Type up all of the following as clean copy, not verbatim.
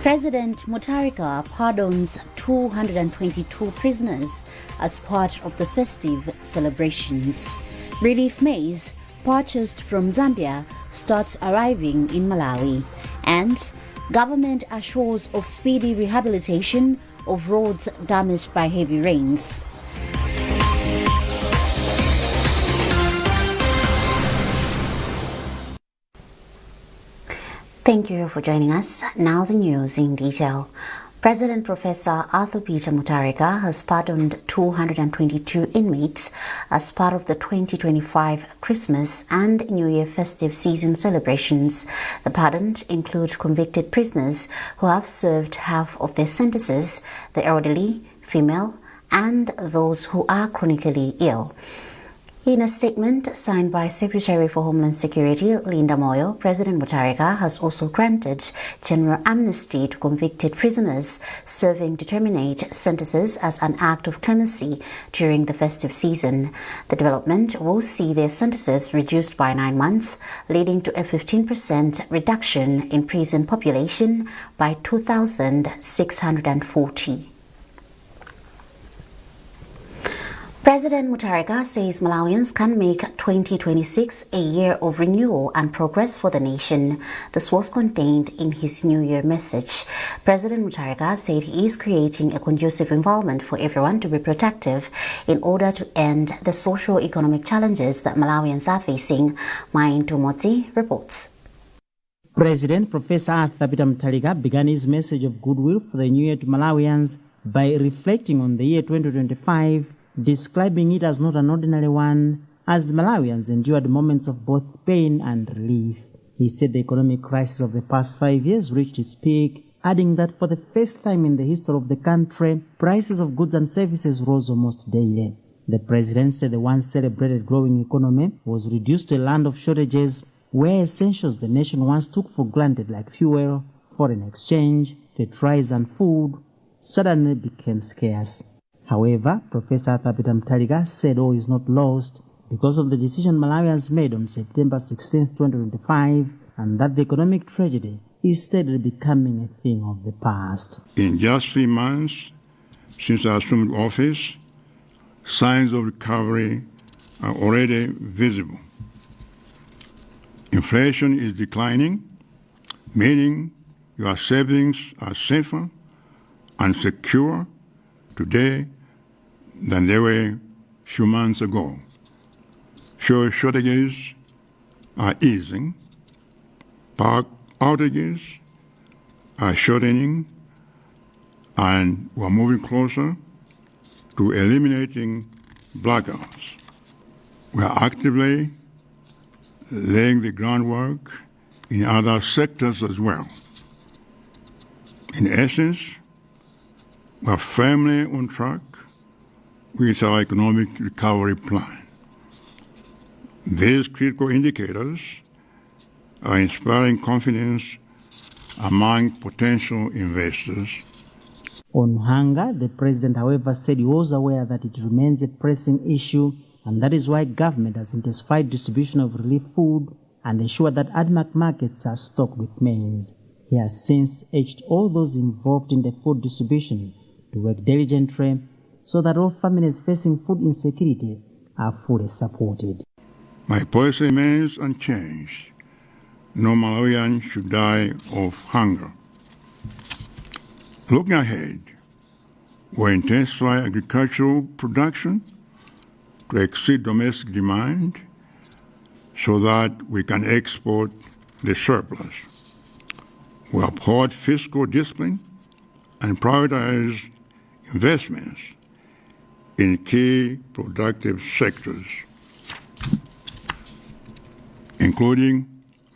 President Mutharika pardons 222 prisoners as part of the festive celebrations. Relief maize purchased from Zambia starts arriving in Malawi. And government assures of speedy rehabilitation of roads damaged by heavy rains. Thank you for joining us. Now the news in detail. President Professor Arthur Peter Mutharika has pardoned 222 inmates as part of the 2025 Christmas and New Year festive season celebrations. The pardoned include convicted prisoners who have served half of their sentences, the elderly, female, and those who are chronically ill. In a statement signed by Secretary for Homeland Security Linda Moyo, President Mutharika has also granted general amnesty to convicted prisoners serving determinate sentences as an act of clemency during the festive season. The development will see their sentences reduced by 9 months, leading to a 15% reduction in prison population by 2,640. President Mutharika says Malawians can make 2026 a year of renewal and progress for the nation. This was contained in his New Year message. President Mutharika said he is creating a conducive environment for everyone to be productive in order to end the socio-economic challenges that Malawians are facing. Main Tumoti reports. President Professor Arthur Peter Mutharika began his message of goodwill for the new year to Malawians by reflecting on the year 2025, describing it as not an ordinary one, as Malawians endured moments of both pain and relief. He said the economic crisis of the past 5 years reached its peak, adding that for the first time in the history of the country, prices of goods and services rose almost daily. The president said the once celebrated growing economy was reduced to a land of shortages, where essentials the nation once took for granted like fuel, foreign exchange, fertilizer and food suddenly became scarce. However, Professor Arthur Peter Mutharika said all is not lost because of the decision Malawians made on September 16, 2025, and that the economic tragedy is steadily becoming a thing of the past. In just 3 months since I assumed office, signs of recovery are already visible. Inflation is declining, meaning your savings are safer and secure today than they were a few months ago. Fuel shortages are easing, power outages are shortening, and we're moving closer to eliminating blackouts. We are actively laying the groundwork in other sectors as well. In essence, we are firmly on track with our economic recovery plan. These critical indicators are inspiring confidence among potential investors. On hunger, the president, however, said he was aware that it remains a pressing issue, and that is why government has intensified distribution of relief food and ensured that ADMAC markets are stocked with maize. He has since urged all those involved in the food distribution to work diligently so that all families facing food insecurity are fully supported. My policy remains unchanged. No Malawian should die of hunger. Looking ahead, we intensify agricultural production to exceed domestic demand so that we can export the surplus. We uphold fiscal discipline and prioritize investments in key productive sectors, including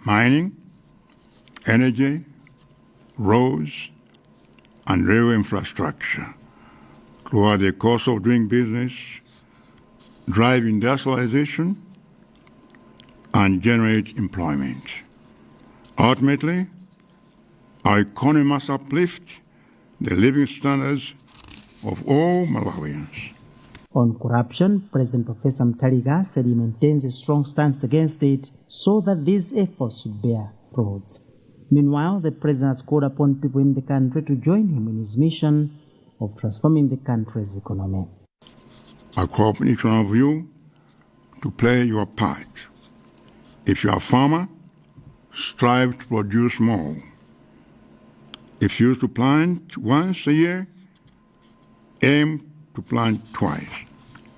mining, energy, roads, and railway infrastructure, to lower the cost of doing business, drive industrialization, and generate employment. Ultimately, our economy must uplift the living standards of all Malawians. On corruption, President Professor Mutharika said he maintains a strong stance against it so that these efforts should bear fruit. Meanwhile, the president has called upon people in the country to join him in his mission of transforming the country's economy. I call upon each one of you to play your part. If you are a farmer, strive to produce more. If you used to plant once a year, aim to plant twice.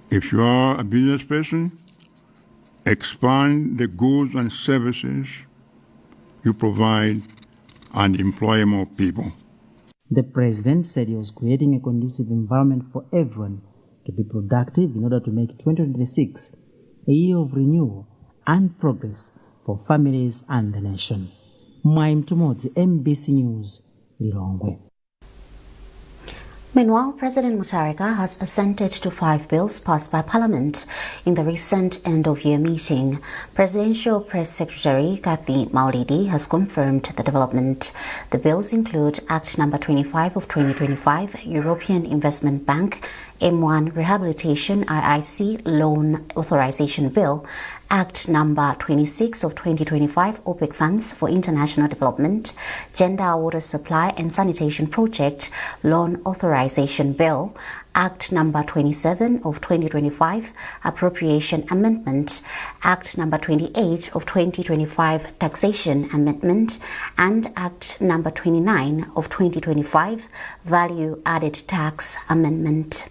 If you are a business person, expand the goods and services you provide and employ more people. The president said he was creating a conducive environment for everyone to be productive in order to make 2026 a year of renewal and progress for families and the nation. Mwaim Tumodzi, MBC News, Lilongwe. Meanwhile, President Mutharika has assented to 5 bills passed by Parliament in the recent end-of-year meeting. Presidential Press Secretary Kathy Maulidi has confirmed the development. The bills include Act No. 25 of 2025, European Investment Bank, M1 Rehabilitation IIC Loan Authorization Bill, Act No. 26 of 2025 OPEC Funds for International Development, Gender Water Supply and Sanitation Project Loan Authorization Bill, Act No. 27 of 2025 Appropriation Amendment, Act No. 28 of 2025 Taxation Amendment, and Act No. 29 of 2025 Value Added Tax Amendment.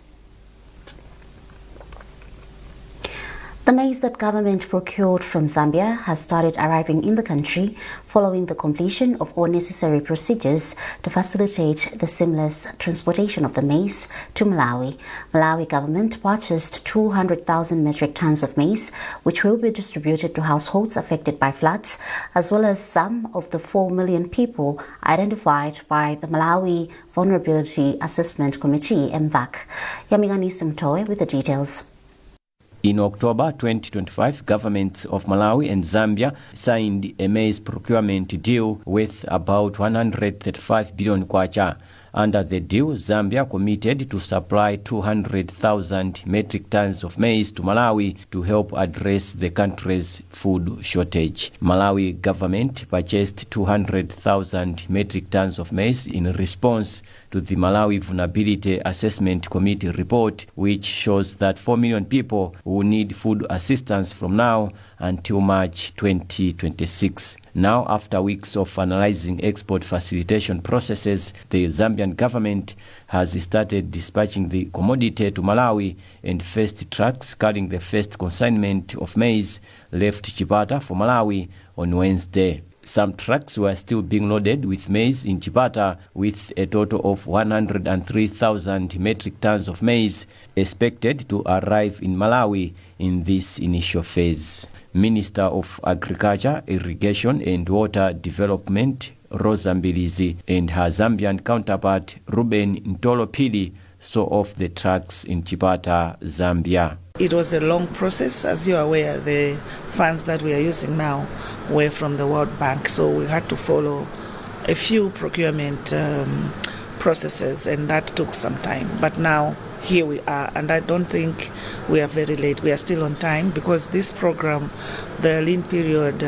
The maize that government procured from Zambia has started arriving in the country following the completion of all necessary procedures to facilitate the seamless transportation of the maize to Malawi. Malawi government purchased 200,000 metric tons of maize, which will be distributed to households affected by floods, as well as some of the 4 million people identified by the Malawi Vulnerability Assessment Committee, MVAC. Yamigani Simtoe with the details. In October 2025, governments of Malawi and Zambia signed a maize procurement deal worth about 135 billion kwacha. Under the deal, Zambia committed to supply 200,000 metric tons of maize to Malawi to help address the country's food shortage. Malawi government purchased 200,000 metric tons of maize in response to the Malawi Vulnerability Assessment Committee report, which shows that 4 million people will need food assistance from now until March 2026. Now, after weeks of analyzing export facilitation processes, the Zambian government has started dispatching the commodity to Malawi, and first trucks carrying the first consignment of maize left Chipata for Malawi on Wednesday. Some trucks were still being loaded with maize in Chipata, with a total of 103,000 metric tons of maize expected to arrive in Malawi in this initial phase. Minister of Agriculture, Irrigation and Water Development, Rosa Mbilizi, and her Zambian counterpart, Ruben Ntolopili, saw off the trucks in Chipata, Zambia. It was a long process. As you are aware, the funds that we are using now were from the World Bank, so we had to follow a few procurement processes, and that took some time. But now, here we are, and I don't think we are very late. We are still on time because this program, the lean period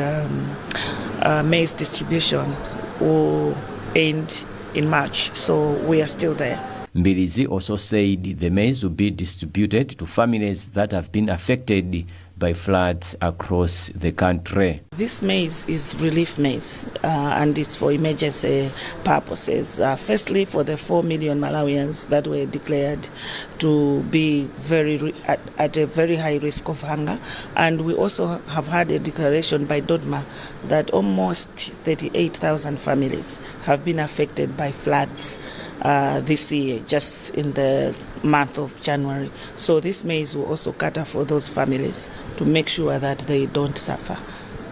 maize distribution, will end in March, so we are still there. Mbilizi also said the maize will be distributed to families that have been affected by floods across the country. This maize is relief maize, and it's for emergency purposes. Firstly, for the 4 million Malawians that were declared to be at a very high risk of hunger. And we also have had a declaration by DODMA that almost 38,000 families have been affected by floods this year, just in the month of January. So this maize will also cater for those families to make sure that they don't suffer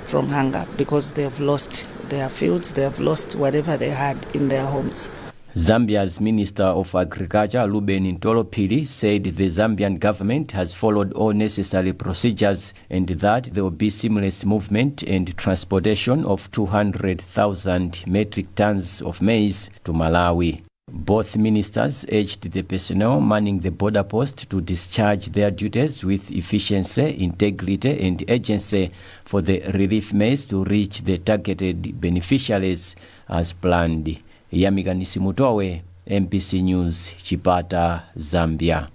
from hunger because they have lost their fields, they have lost whatever they had in their homes. Zambia's Minister of Agriculture, Ruben Ntolopili, said the Zambian government has followed all necessary procedures and that there will be seamless movement and transportation of 200,000 metric tons of maize to Malawi. Both ministers urged the personnel manning the border post to discharge their duties with efficiency, integrity, and urgency for the relief maize to reach the targeted beneficiaries as planned. Yamiganisi Mutowe, MPC News, Chipata, Zambia.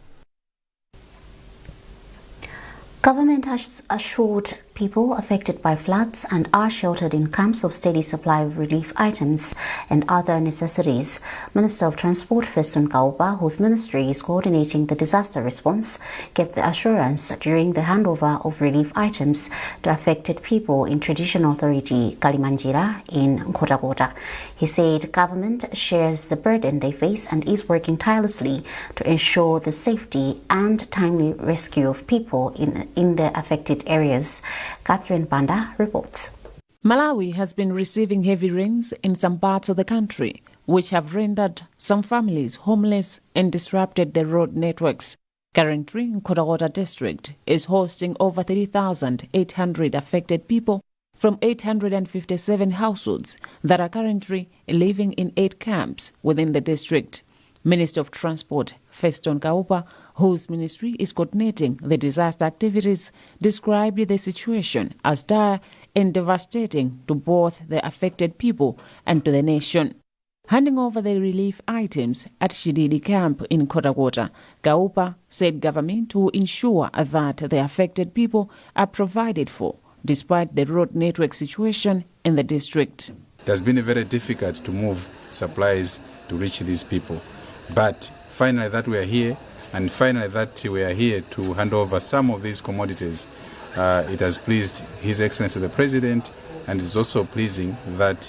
Government has assured people affected by floods and are sheltered in camps of steady supply of relief items and other necessities. Minister of Transport Feston Kauba, whose ministry is coordinating the disaster response, gave the assurance during the handover of relief items to affected people in traditional authority Kalimanjira in Nkhotakota. He said government shares the burden they face and is working tirelessly to ensure the safety and timely rescue of people in the affected areas. Catherine Banda reports. Malawi has been receiving heavy rains in some parts of the country, which have rendered some families homeless and disrupted their road networks. Currently, Nkhotakota district is hosting over 30,800 affected people from 857 households that are currently living in 8 camps within the district. Minister of Transport Feston Kauba, whose ministry is coordinating the disaster activities, described the situation as dire and devastating to both the affected people and to the nation. Handing over the relief items at Shididi camp in Nkhotakota, Kauba said government will ensure that the affected people are provided for, despite the road network situation in the district. It has been very difficult to move supplies to reach these people. But finally that we are here, and finally that we are here to hand over some of these commodities. It has pleased His Excellency the President, and it's also pleasing that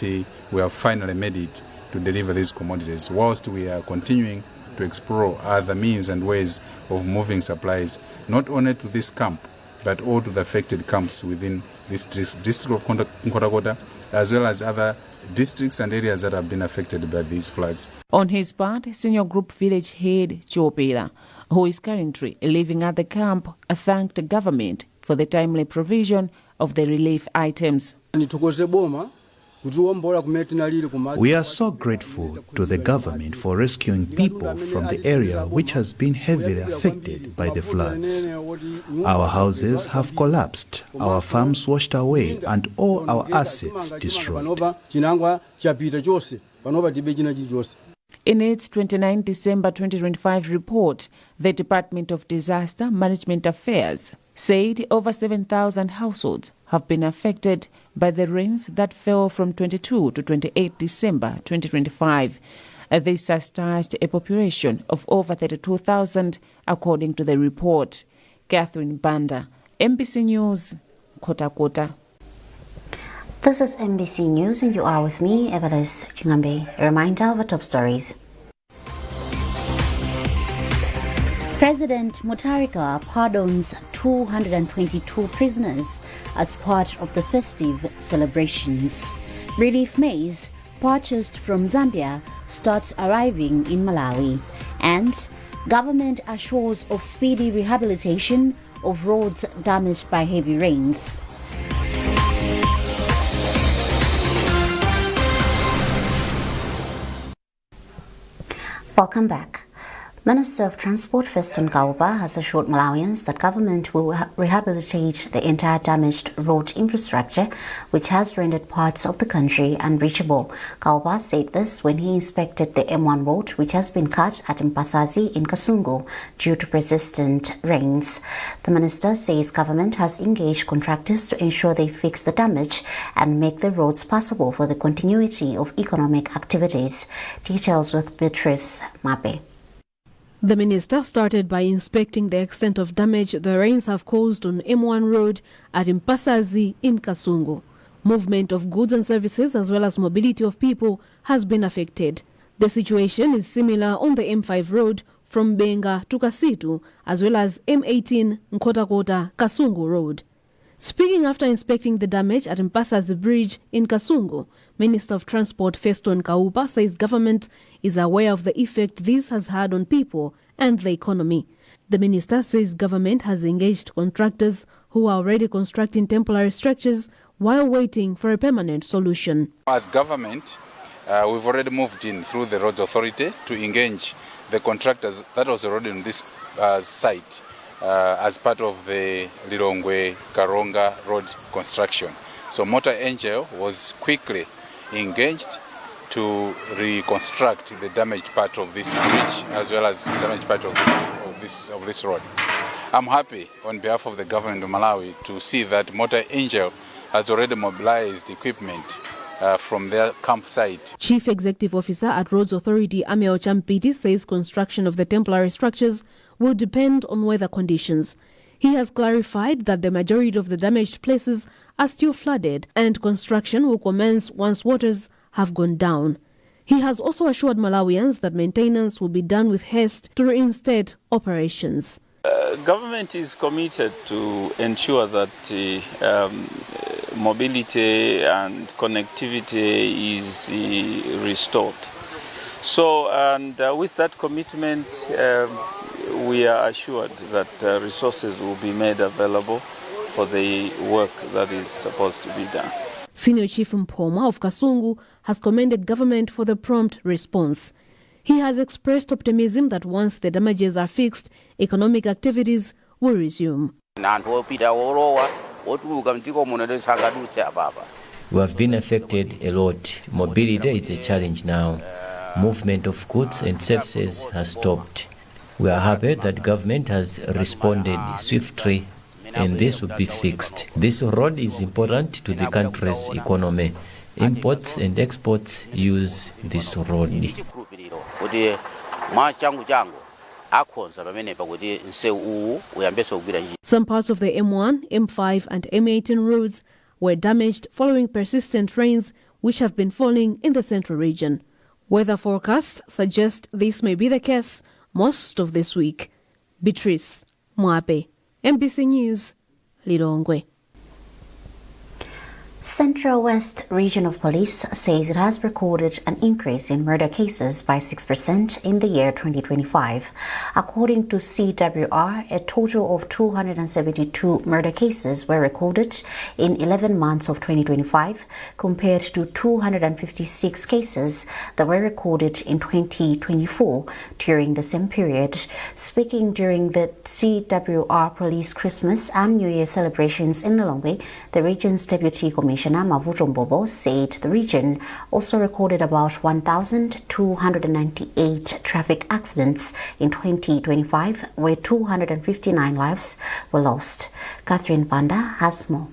we have finally made it to deliver these commodities, whilst we are continuing to explore other means and ways of moving supplies, not only to this camp, but all to the affected camps within this district of Nkhotakota, as well as other districts and areas that have been affected by these floods. On his part, Senior Group Village Head Chopela, who is currently living at the camp, thanked the government for the timely provision of the relief items. We are so grateful to the government for rescuing people from the area which has been heavily affected by the floods. Our houses have collapsed, our farms washed away, and all our assets destroyed. In its 29 December 2025 report, the Department of Disaster Management Affairs said over 7,000 households have been affected by the rains that fell from 22 to 28 December 2025. This has touched a population of over 32,000, according to the report. Catherine Banda, MBC News, Nkhotakota. This is MBC News and you are with me, Everest Chingambe. A reminder of our top stories. President Mutharika pardons 222 prisoners as part of the festive celebrations. Relief maize purchased from Zambia starts arriving in Malawi. And government assures of speedy rehabilitation of roads damaged by heavy rains. Welcome back. Minister of Transport Feston Kauba has assured Malawians that government will rehabilitate the entire damaged road infrastructure, which has rendered parts of the country unreachable. Kauba said this when he inspected the M1 road, which has been cut at Mpasazi in Kasungu due to persistent rains. The minister says government has engaged contractors to ensure they fix the damage and make the roads passable for the continuity of economic activities. Details with Beatrice Mape. The minister started by inspecting the extent of damage the rains have caused on M1 road at Mpasazi in Kasungu. Movement of goods and services as well as mobility of people has been affected. The situation is similar on the M5 road from Benga to Kasitu as well as M18 Nkhotakota Kasungu road. Speaking after inspecting the damage at Mpasazi Bridge in Kasungu, Minister of Transport Feston Kauba says government is aware of the effect this has had on people and the economy. The minister says government has engaged contractors who are already constructing temporary structures while waiting for a permanent solution. As government, we've already moved in through the Roads Authority to engage the contractors that was already on this site as part of the Lilongwe Karonga road construction. So Motor Angel was quickly engaged to reconstruct the damaged part of this bridge as well as damaged part of this road. I'm happy on behalf of the government of Malawi to see that Motor Angel has already mobilized equipment from their campsite. Chief Executive Officer at Roads Authority Ameo Champiti says construction of the temporary structures will depend on weather conditions. He has clarified that the majority of the damaged places are still flooded and construction will commence once waters have gone down. He has also assured Malawians that maintenance will be done with haste to reinstate operations. Government is committed to ensure that mobility and connectivity is restored. So, and with that commitment, we are assured that resources will be made available for the work that is supposed to be done. Senior Chief Mpoma of Kasungu has commended government for the prompt response. He has expressed optimism that once the damages are fixed, economic activities will resume. We have been affected a lot. Mobility is a challenge now. Movement of goods and services has stopped. We are happy that government has responded swiftly and this will be fixed. This road is important to the country's economy. Imports and exports use this road. Some parts of the M1, M5 and M18 roads were damaged following persistent rains which have been falling in the central region. Weather forecasts suggest this may be the case most of this week. Beatrice Mwape, MBC News, Lilongwe. Central West Regional Police says it has recorded an increase in murder cases by 6% in the year 2025. According to CWR, a total of 272 murder cases were recorded in 11 months of 2025 compared to 256 cases that were recorded in 2024 during the same period. Speaking during the CWR Police Christmas and New Year celebrations in Lilongwe, the region's Deputy Commissioner Mavuto Mbobo said the region also recorded about 1,298 traffic accidents in 2025, where 259 lives were lost. Catherine Banda has more.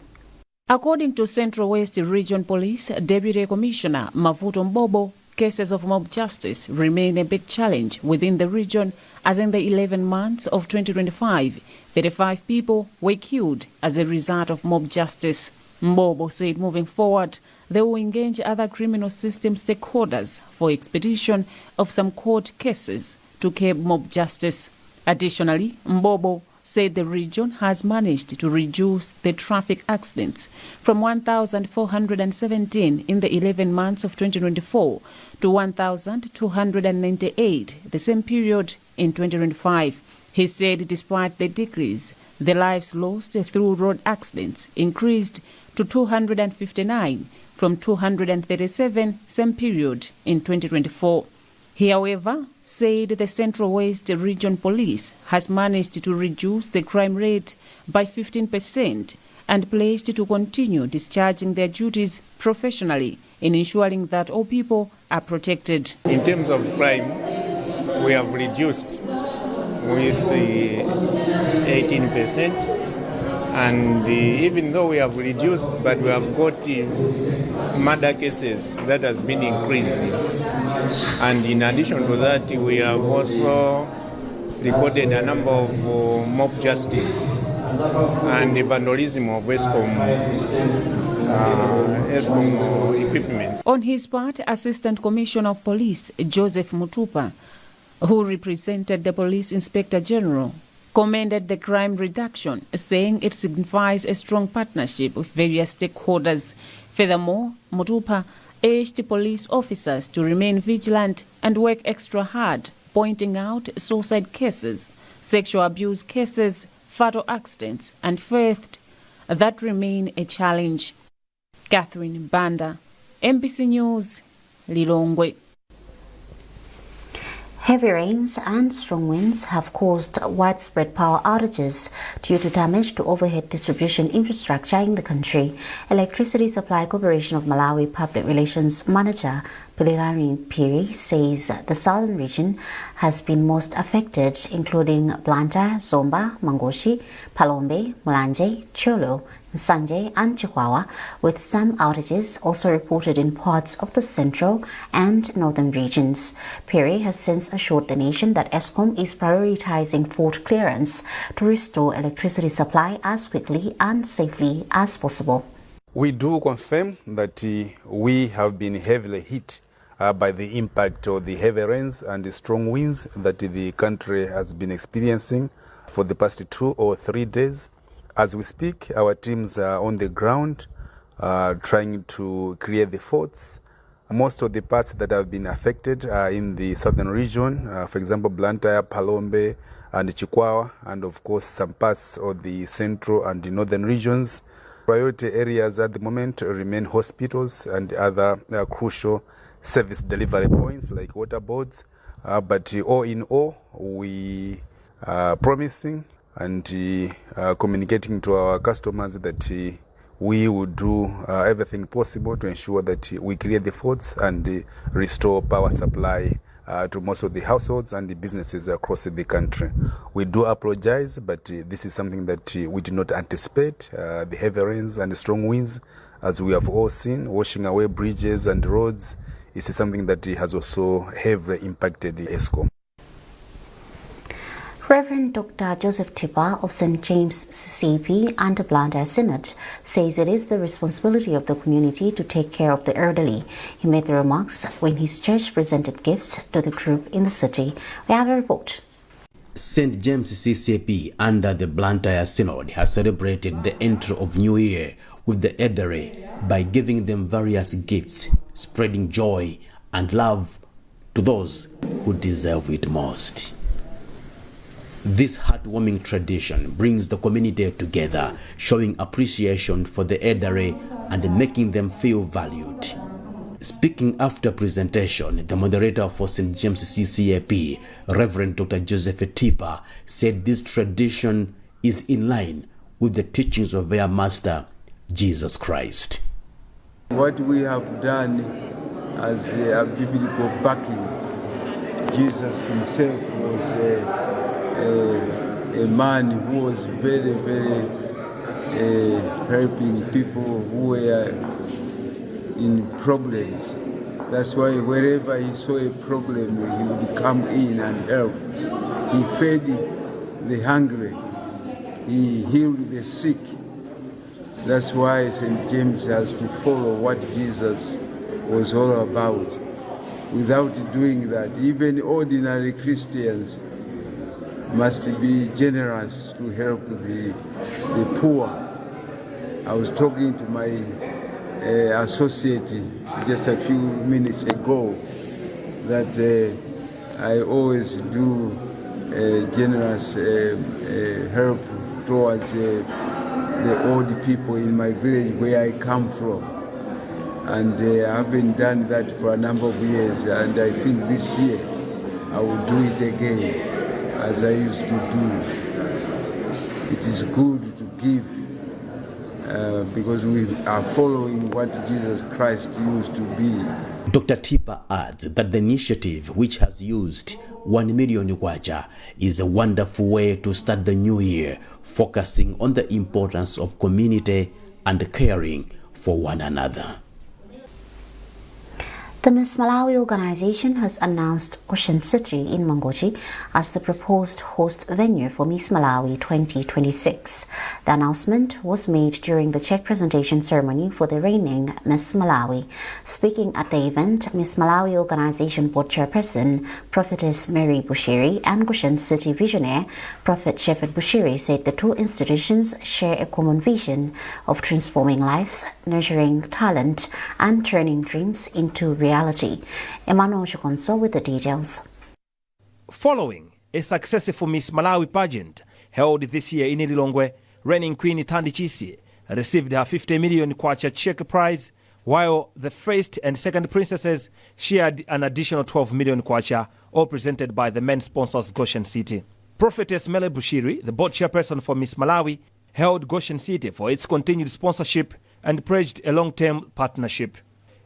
According to Central West Region Police Deputy Commissioner Mavuto Mbobo, cases of mob justice remain a big challenge within the region, as in the 11 months of 2025, 35 people were killed as a result of mob justice. Mbobo said moving forward, they will engage other criminal system stakeholders for expedition of some court cases to curb mob justice. Additionally, Mbobo said the region has managed to reduce the traffic accidents from 1,417 in the 11 months of 2024 to 1,298 the same period in 2025. He said despite the decrease, the lives lost through road accidents increased to 259 from 237 same period in 2024. He, however, said the Central West Region Police has managed to reduce the crime rate by 15% and pledged to continue discharging their duties professionally in ensuring that all people are protected. In terms of crime, we have reduced with 18%. And even though we have reduced, but we have got murder cases that has been increased. And in addition to that, we have also recorded a number of mob justice and the vandalism of ESCOM equipment. On his part, Assistant Commissioner of Police Joseph Mutupa, who represented the Police Inspector General, commended the crime reduction, saying it signifies a strong partnership with various stakeholders. Furthermore, Mutupa urged police officers to remain vigilant and work extra hard, pointing out suicide cases, sexual abuse cases, fatal accidents and theft that remain a challenge. Catherine Banda, MBC News, Lilongwe. Heavy rains and strong winds have caused widespread power outages due to damage to overhead distribution infrastructure in the country. Electricity Supply Corporation of Malawi Public Relations Manager Pililani Piri says the southern region has been most affected, including Blantyre, Zomba, Mangochi, Palombe, Mulanje, Cholo, Nsanje and Chihuahua, with some outages also reported in parts of the central and northern regions. Piri has since assured the nation that ESCOM is prioritizing fault clearance to restore electricity supply as quickly and safely as possible. We do confirm that we have been heavily hit by the impact of the heavy rains and the strong winds that the country has been experiencing for the past 2 or 3 days. As we speak, our teams are on the ground trying to clear the faults. Most of the parts that have been affected are in the southern region, for example, Blantyre, Palombe, and Chihuahua, and of course some parts of the central and the northern regions. Priority areas at the moment remain hospitals and other crucial service delivery points like water boards. But all in all, we are promising and communicating to our customers that we will do everything possible to ensure that we clear the faults and restore power supply to most of the households and the businesses across the country. We do apologize, but this is something that we did not anticipate. The heavy rains and the strong winds, as we have all seen, washing away bridges and roads, is something that has also heavily impacted the ESCOM. Reverend Dr. Joseph Tipa of St. James CCP and the Blantyre Synod says it is the responsibility of the community to take care of the elderly. He made the remarks when his church presented gifts to the group in the city. We have a report. St. James CCP under the Blantyre Synod has celebrated the entry of New Year with the elderly by giving them various gifts, spreading joy and love to those who deserve it most. This heartwarming tradition brings the community together, showing appreciation for the elderly and making them feel valued. Speaking after presentation, the moderator for St. James CCAP, Reverend Dr. Joseph Tipa, said this tradition is in line with the teachings of their master, Jesus Christ. What we have done as a biblical backing, Jesus himself was a man who was very, very helping people who were in problems. That's why wherever he saw a problem, he would come in and help. He fed the hungry. He healed the sick. That's why St. James has to follow what Jesus was all about. Without doing that, even ordinary Christians must be generous to help the poor. I was talking to my associate just a few minutes ago that I always do generous help towards the old people in my village where I come from. And I haven't done that for a number of years, and I think this year I will do it again, as I used to do. It is good to give because we are following what Jesus Christ used to be. Dr. Tipa adds that the initiative, which has used 1 million kwacha, is a wonderful way to start the new year, focusing on the importance of community and caring for one another. The Miss Malawi organization has announced Ocean City in Mangochi as the proposed host venue for Miss Malawi 2026. The announcement was made during the check presentation ceremony for the reigning Miss Malawi. Speaking at the event, Miss Malawi organization board chairperson, Prophetess Mary Bushiri, and Ocean City visionary, Prophet Shepherd Bushiri, said the two institutions share a common vision of transforming lives, nurturing talent, and turning dreams into reality. Emmanuel Chukonso with the details. Following a successful Miss Malawi pageant held this year in Lilongwe, reigning Queen Tandi Chisi received her 50 million kwacha check prize while the first and second princesses shared an additional 12 million kwacha, all presented by the main sponsors Goshen City. Prophetess Mele Bushiri, the board chairperson for Miss Malawi, hailed Goshen City for its continued sponsorship and pledged a long-term partnership.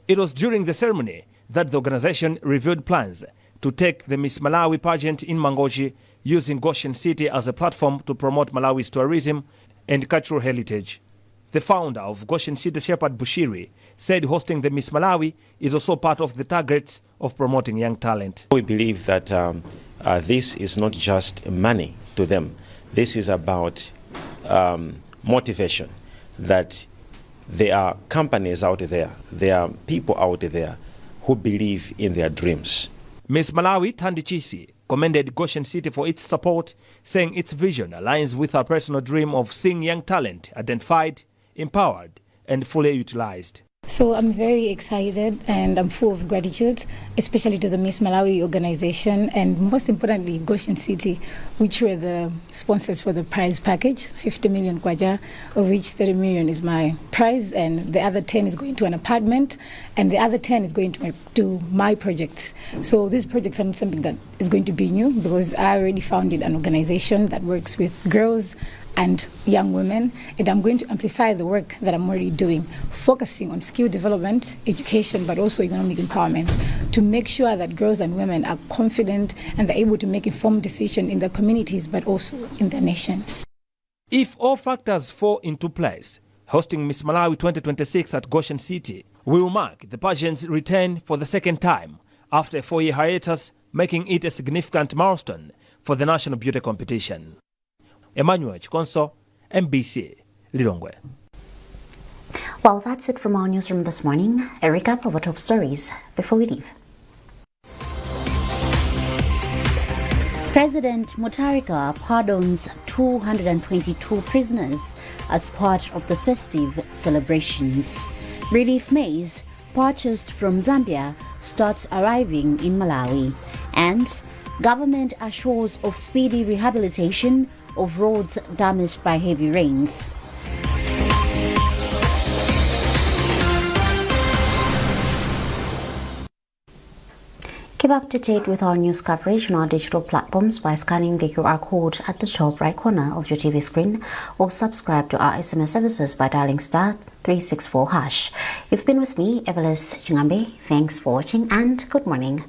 It was during the ceremony that the organization revealed plans to take the Miss Malawi pageant in Mangochi, using Goshen City as a platform to promote Malawi's tourism and cultural heritage. The founder of Goshen City, Shepherd Bushiri, said hosting the Miss Malawi is also part of the targets of promoting young talent. We believe that this is not just money to them. This is about motivation, that there are companies out there, there are people out there who believe in their dreams. Miss Malawi Tandichisi commended Goshen City for its support, saying its vision aligns with her personal dream of seeing young talent identified, empowered, and fully utilized. So I'm very excited and I'm full of gratitude, especially to the Miss Malawi organization and most importantly Goshen City, which were the sponsors for the prize package, 50 million kwacha, of which 30 million is my prize and the other 10 is going to an apartment and the other 10 is going to my projects. So these projects are not something that is going to be new because I already founded an organization that works with girls and young women, and I'm going to amplify the work that I'm already doing, focusing on skill development, education, but also economic empowerment, to make sure that girls and women are confident and they're able to make informed decisions in their communities, but also in their nation. If all factors fall into place, hosting Miss Malawi 2026 at Goshen City will mark the pageant's return for the second time after a 4-year hiatus, making it a significant milestone for the national beauty competition. Emmanuel Chikonso, MBC, Lilongwe. Well, that's it from our newsroom this morning. A recap of our top stories before we leave. President Mutharika pardons 222 prisoners as part of the festive celebrations. Relief maize purchased from Zambia starts arriving in Malawi. And government assures of speedy rehabilitation of roads damaged by heavy rains. Keep up to date with our news coverage on our digital platforms by scanning the QR code at the top right corner of your TV screen, or subscribe to our SMS services by dialing *364#. You've been with me, Evelis Chingambe. Thanks for watching and good morning.